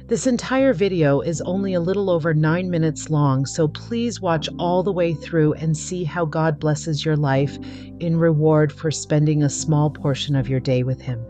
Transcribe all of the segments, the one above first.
This entire video is only a little over 9 minutes long, so please watch all the way through and see how God blesses your life in reward for spending a small portion of your day with Him.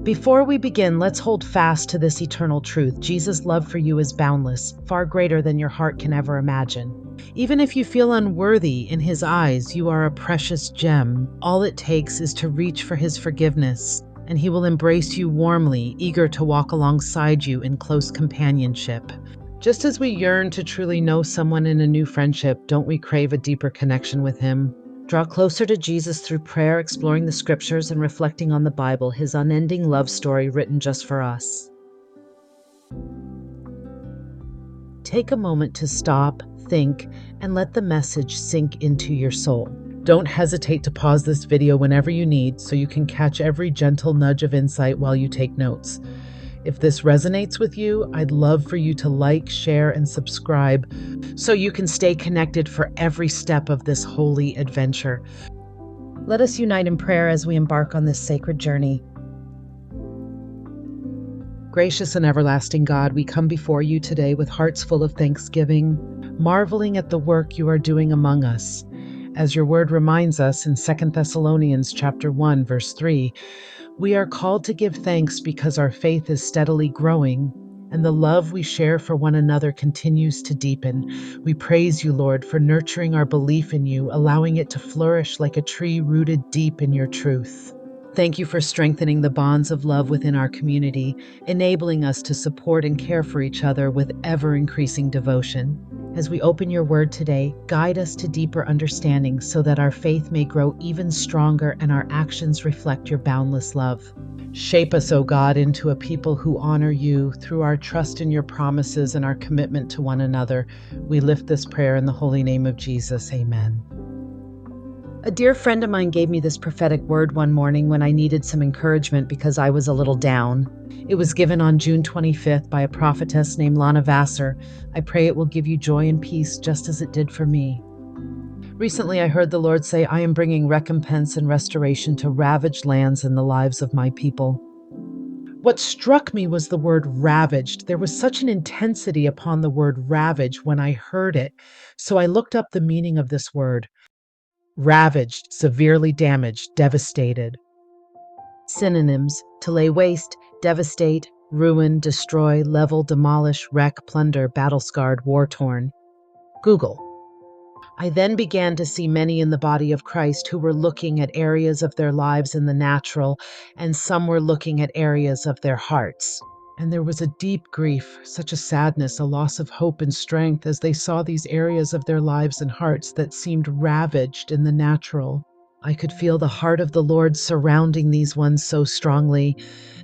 Before we begin, let's hold fast to this eternal truth. Jesus' love for you is boundless, far greater than your heart can ever imagine. Even if you feel unworthy in His eyes, you are a precious gem. All it takes is to reach for His forgiveness, and He will embrace you warmly, eager to walk alongside you in close companionship. Just as we yearn to truly know someone in a new friendship, don't we crave a deeper connection with Him? Draw closer to Jesus through prayer, exploring the scriptures, and reflecting on the Bible, His unending love story written just for us. Take a moment to stop, think, and let the message sink into your soul. Don't hesitate to pause this video whenever you need so you can catch every gentle nudge of insight while you take notes. If this resonates with you, I'd love for you to like, share, and subscribe so you can stay connected for every step of this holy adventure. Let us unite in prayer as we embark on this sacred journey. Gracious and everlasting God, we come before you today with hearts full of thanksgiving, marveling at the work you are doing among us. As your word reminds us in 2 Thessalonians chapter 1, verse 3, we are called to give thanks because our faith is steadily growing and the love we share for one another continues to deepen. We praise you, Lord, for nurturing our belief in you, allowing it to flourish like a tree rooted deep in your truth. Thank you for strengthening the bonds of love within our community, enabling us to support and care for each other with ever-increasing devotion. As we open your word today, guide us to deeper understanding so that our faith may grow even stronger and our actions reflect your boundless love. Shape us, O God, into a people who honor you through our trust in your promises and our commitment to one another. We lift this prayer in the holy name of Jesus. Amen. A dear friend of mine gave me this prophetic word one morning when I needed some encouragement because I was a little down. It was given on June 25th by a prophetess named Lana Vassar. I pray it will give you joy and peace just as it did for me. Recently, I heard the Lord say, I am bringing recompense and restoration to ravaged lands in the lives of my people. What struck me was the word ravaged. There was such an intensity upon the word ravage when I heard it, so I looked up the meaning of this word. Ravaged, severely damaged, devastated. Synonyms: to lay waste, devastate, ruin, destroy, level, demolish, wreck, plunder, battle-scarred, war-torn. Google. I then began to see many in the body of Christ who were looking at areas of their lives in the natural, and some were looking at areas of their hearts. And there was a deep grief, such a sadness, a loss of hope and strength as they saw these areas of their lives and hearts that seemed ravaged in the natural. I could feel the heart of the Lord surrounding these ones so strongly.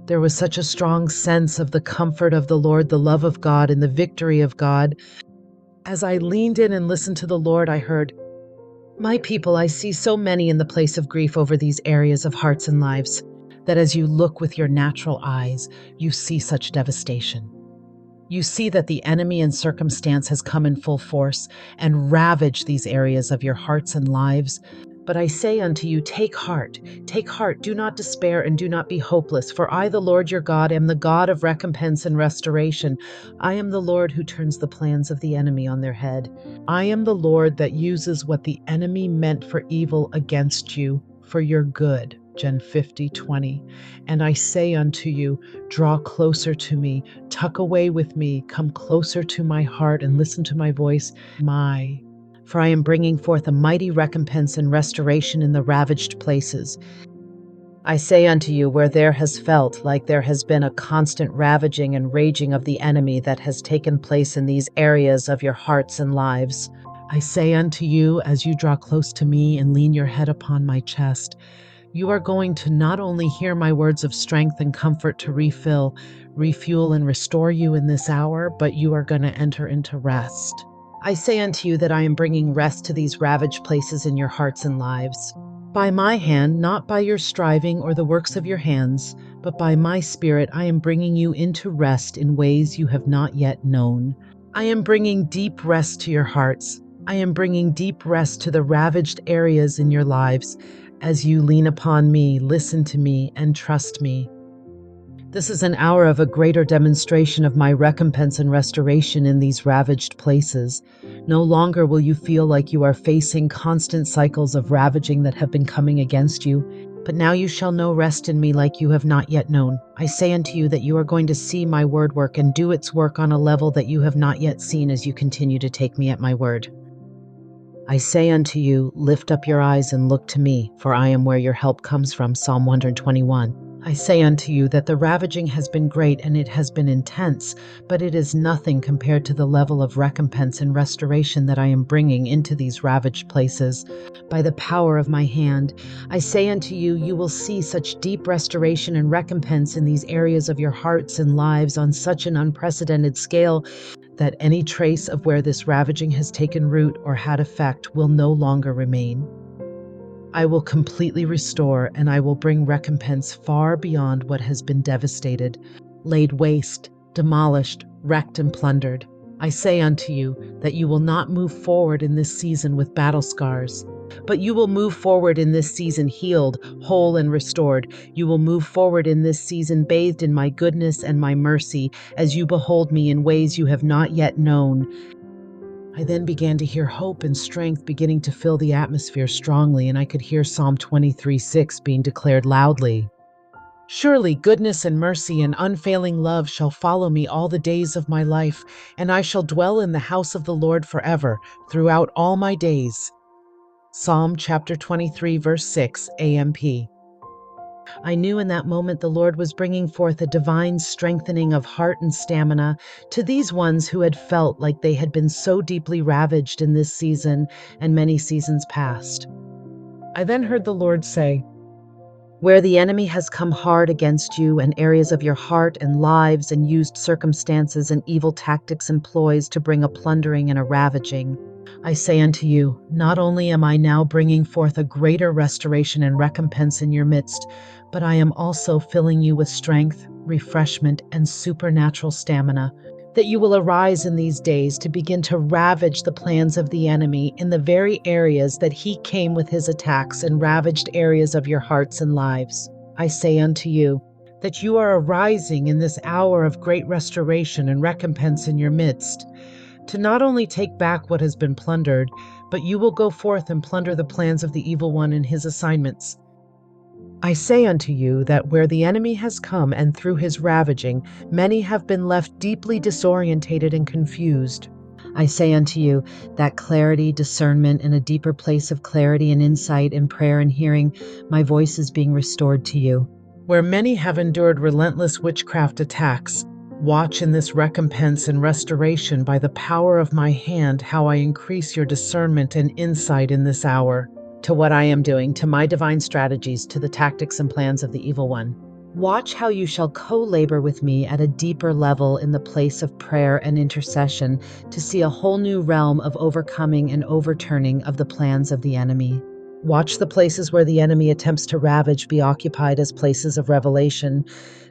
There was such a strong sense of the comfort of the Lord, the love of God, and the victory of God. As I leaned in and listened to the Lord, I heard, "My people, I see so many in the place of grief over these areas of hearts and lives, that as you look with your natural eyes, you see such devastation. You see that the enemy and circumstance has come in full force and ravaged these areas of your hearts and lives. But I say unto you, take heart, do not despair and do not be hopeless, for I, the Lord your God, am the God of recompense and restoration. I am the Lord who turns the plans of the enemy on their head. I am the Lord that uses what the enemy meant for evil against you for your good." Gen 50:20. And I say unto you, draw closer to me, tuck away with me, come closer to my heart and listen to my voice, for I am bringing forth a mighty recompense and restoration in the ravaged places. I say unto you, where there has felt like there has been a constant ravaging and raging of the enemy that has taken place in these areas of your hearts and lives, I say unto you, as you draw close to me and lean your head upon my chest, you are going to not only hear my words of strength and comfort to refill, refuel, and restore you in this hour, but you are going to enter into rest. I say unto you that I am bringing rest to these ravaged places in your hearts and lives. By my hand, not by your striving or the works of your hands, but by my Spirit, I am bringing you into rest in ways you have not yet known. I am bringing deep rest to your hearts. I am bringing deep rest to the ravaged areas in your lives as you lean upon me, listen to me, and trust me. This is an hour of a greater demonstration of my recompense and restoration in these ravaged places. No longer will you feel like you are facing constant cycles of ravaging that have been coming against you, but now you shall know rest in me like you have not yet known. I say unto you that you are going to see my word work and do its work on a level that you have not yet seen as you continue to take me at my word. I say unto you, lift up your eyes and look to me, for I am where your help comes from. Psalm 121. I say unto you that the ravaging has been great and it has been intense, but it is nothing compared to the level of recompense and restoration that I am bringing into these ravaged places. By the power of my hand, I say unto you, you will see such deep restoration and recompense in these areas of your hearts and lives on such an unprecedented scale that any trace of where this ravaging has taken root or had effect will no longer remain. I will completely restore, and I will bring recompense far beyond what has been devastated, laid waste, demolished, wrecked, and plundered. I say unto you that you will not move forward in this season with battle scars, but you will move forward in this season healed, whole, and restored. You will move forward in this season bathed in my goodness and my mercy as you behold me in ways you have not yet known. I then began to hear hope and strength beginning to fill the atmosphere strongly, and I could hear Psalm 23:6 being declared loudly. Surely goodness and mercy and unfailing love shall follow me all the days of my life, and I shall dwell in the house of the Lord forever, throughout all my days. Psalm chapter 23, verse 6, AMP. I knew in that moment the Lord was bringing forth a divine strengthening of heart and stamina to these ones who had felt like they had been so deeply ravaged in this season and many seasons past. I then heard the Lord say, where the enemy has come hard against you and areas of your heart and lives and used circumstances and evil tactics and ploys to bring a plundering and a ravaging, I say unto you, not only am I now bringing forth a greater restoration and recompense in your midst, but I am also filling you with strength, refreshment, and supernatural stamina, that you will arise in these days to begin to ravage the plans of the enemy in the very areas that he came with his attacks and ravaged areas of your hearts and lives. I say unto you, that you are arising in this hour of great restoration and recompense in your midst, to not only take back what has been plundered, but you will go forth and plunder the plans of the evil one and his assignments. I say unto you that where the enemy has come and through his ravaging, many have been left deeply disorientated and confused. I say unto you that clarity, discernment, and a deeper place of clarity and insight in prayer and hearing, my voice is being restored to you. Where many have endured relentless witchcraft attacks, watch in this recompense and restoration by the power of my hand how I increase your discernment and insight in this hour, to what I am doing, to my divine strategies, to the tactics and plans of the evil one. Watch how you shall co-labor with me at a deeper level in the place of prayer and intercession to see a whole new realm of overcoming and overturning of the plans of the enemy. Watch the places where the enemy attempts to ravage be occupied as places of revelation,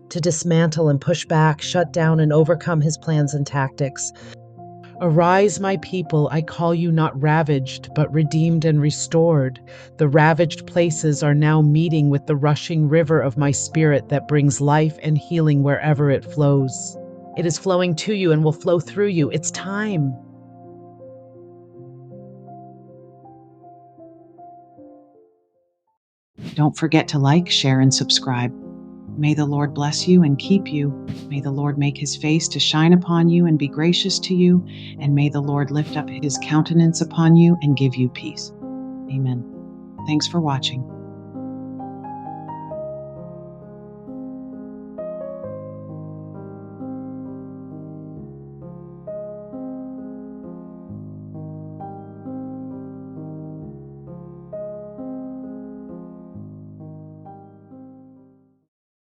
to dismantle and push back, shut down and overcome his plans and tactics. Arise, my people, I call you not ravaged, but redeemed and restored. The ravaged places are now meeting with the rushing river of my spirit that brings life and healing wherever it flows. It is flowing to you and will flow through you. It's time. Don't forget to like, share, and subscribe. May the Lord bless you and keep you. May the Lord make his face to shine upon you and be gracious to you. And may the Lord lift up his countenance upon you and give you peace. Amen. Thanks for watching.